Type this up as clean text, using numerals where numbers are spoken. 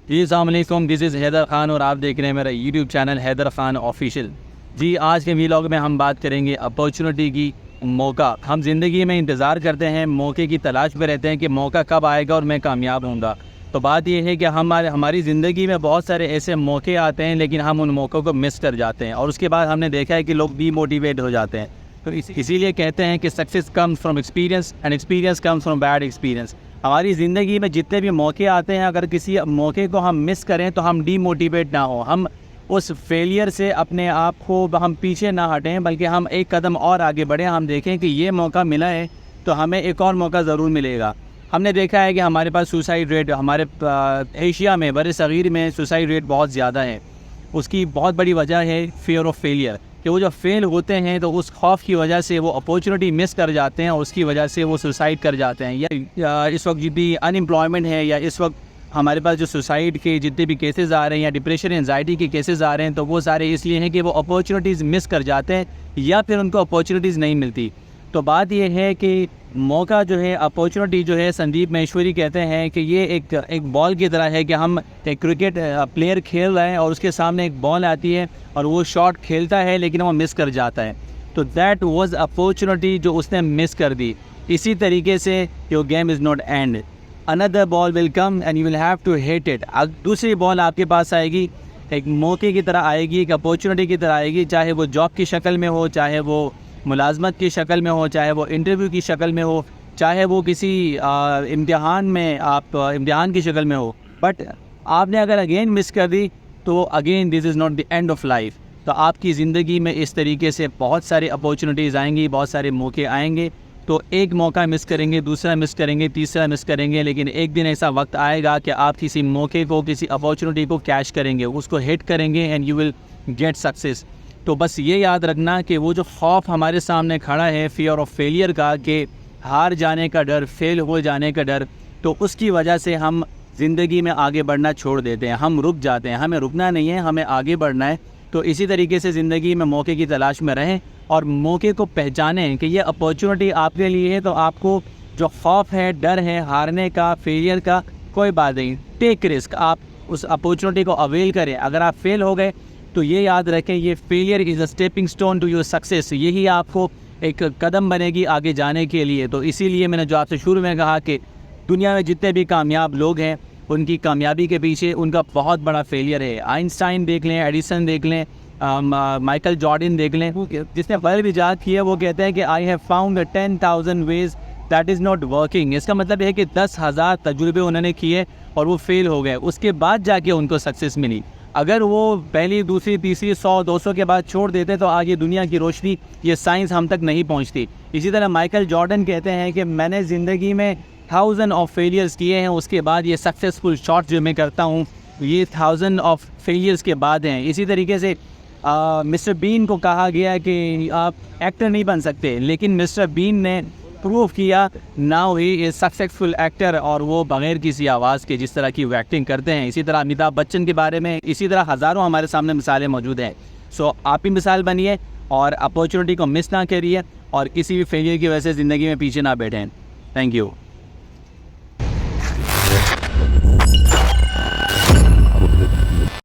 जी अस्सलाम वालेकुम, this is Haider Khan और आप देख रहे हैं मेरा YouTube channel Haider Khan official. जी आज के वीलॉग में हम बात करेंगे अपॉर्चुनिटी की। मौका, हम ज़िंदगी में इंतज़ार करते हैं, मौके की तलाश में रहते हैं कि मौका कब आएगा और मैं कामयाब होऊंगा। तो बात यह है कि हमारी ज़िंदगी में बहुत सारे ऐसे मौके आते हैं लेकिन हम उन मौक़ों को मिस कर जाते हैं और उसके बाद हमने देखा है कि लोग डीमोटिवेट हो जाते हैं। तो इसीलिए कहते हैं कि success comes from experience and experience comes from bad experience. हमारी ज़िंदगी में जितने भी मौके आते हैं, अगर किसी मौके को हम मिस करें तो हम डीमोटिवेट ना हो, हम उस फेलियर से अपने आप को हम पीछे ना हटें, बल्कि हम एक कदम और आगे बढ़ें। हम देखें कि ये मौका मिला है तो हमें एक और मौका ज़रूर मिलेगा। हमने देखा है कि हमारे पास सुसाइड रेट, हमारे एशिया में, बर सग़ीर में सुसाइड रेट बहुत ज़्यादा है। उसकी बहुत बड़ी वजह है फ़ियर ऑफ फेलियर, कि वो जब फेल होते हैं तो उस खौफ की वजह से वो अपॉर्चुनिटी मिस कर जाते हैं और उसकी वजह से वो सुसाइड कर जाते हैं। या इस वक्त जितनी अनएम्प्लॉयमेंट है, या इस वक्त हमारे पास जो सुसाइड के जितने भी केसेस आ रहे हैं या डिप्रेशन एंजाइटी के केसेस आ रहे हैं, तो वो सारे इसलिए हैं कि वो अपॉर्चुनिटीज़ मिस कर जाते हैं या फिर उनको अपॉर्चुनिटीज़ नहीं मिलती। तो बात यह है कि मौका जो है, अपॉर्चुनिटी जो है, संदीप महेश्वरी कहते हैं कि ये एक बॉल की तरह है कि हम एक क्रिकेट प्लेयर खेल रहे हैं और उसके सामने एक बॉल आती है और वो शॉट खेलता है लेकिन वो मिस कर जाता है। तो दैट वाज अपॉर्चुनिटी जो उसने मिस कर दी। इसी तरीके से your game is not end, another ball will come and you will have to hit it. अब दूसरी बॉल आपके पास आएगी, एक मौके की तरह आएगी, एक अपॉर्चुनिटी की तरह आएगी, चाहे वो जॉब की शक्ल में हो, चाहे वो मुलाजमत की शक्ल में हो, चाहे वो इंटरव्यू की शक्ल में हो, चाहे वो किसी इम्तिहान में आप इम्तिहान की शक्ल में हो। बट आपने अगर अगेन मिस कर दी तो again this is not the end of life. तो आपकी ज़िंदगी में इस तरीके से बहुत सारी अपॉर्चुनिटीज़ आएंगी, बहुत सारे मौके आएंगे। तो एक मौका मिस करेंगे, दूसरा मिस करेंगे, तीसरा मिस करेंगे, लेकिन एक दिन ऐसा वक्त आएगा कि आप किसी मौके को, किसी अपॉर्चुनिटी को कैच करेंगे, उसको हिट करेंगे and you will get success. तो बस ये याद रखना कि वो जो खौफ हमारे सामने खड़ा है, फियर ऑफ फेलियर का, कि हार जाने का डर, फेल हो जाने का डर, तो उसकी वजह से हम ज़िंदगी में आगे बढ़ना छोड़ देते हैं, हम रुक जाते हैं। हमें रुकना नहीं है, हमें आगे बढ़ना है। तो इसी तरीके से ज़िंदगी में मौके की तलाश में रहें और मौके को पहचानें कि ये अपॉर्चुनिटी आपके लिए है। तो आपको जो खौफ है, डर है हारने का, फेलियर का, कोई बात नहीं, टेक रिस्क, आप उस अपॉर्चुनिटी को अवेल करें। अगर आप फेल हो गए तो ये याद रखें, ये failure is a stepping stone to your success. यही आपको एक कदम बनेगी आगे जाने के लिए। तो इसीलिए मैंने जो आपसे शुरू में कहा कि दुनिया में जितने भी कामयाब लोग हैं, उनकी कामयाबी के पीछे उनका बहुत बड़ा फेलियर है। आइंस्टाइन देख लें, एडिसन देख लें, माइकल जॉर्डन देख लें, जिसने बल्ब ईजाद किया, वो कहते हैं कि I have found 10,000 ways that is not working. इसका मतलब है कि 10,000 तजुर्बे उन्होंने किए और वो फेल हो गए, उसके बाद जाके उनको सक्सेस मिली। अगर वो पहली, दूसरी, तीसरी, 100, 200 के बाद छोड़ देते तो आज ये दुनिया की रोशनी, ये साइंस हम तक नहीं पहुंचती। इसी तरह माइकल जॉर्डन कहते हैं कि मैंने ज़िंदगी में 1000 ऑफ फेलियर्स किए हैं, उसके बाद ये सक्सेसफुल शॉट जो मैं करता हूँ, ये 1000 ऑफ फेलियर्स के बाद हैं। इसी तरीके से मिस्टर बीन को कहा गया कि आप एक्टर नहीं बन सकते, लेकिन मिस्टर बीन ने प्रूव किया, now he is successful actor, और वो बग़ैर किसी आवाज़ के जिस तरह की वो एक्टिंग करते हैं। इसी तरह अमिताभ बच्चन के बारे में, इसी तरह हज़ारों हमारे सामने मिसालें मौजूद हैं। सो आप भी मिसाल बनिए और अपॉर्चुनिटी को मिस ना करिए और किसी भी फेलियर की वजह से ज़िंदगी में पीछे ना बैठें। Thank you.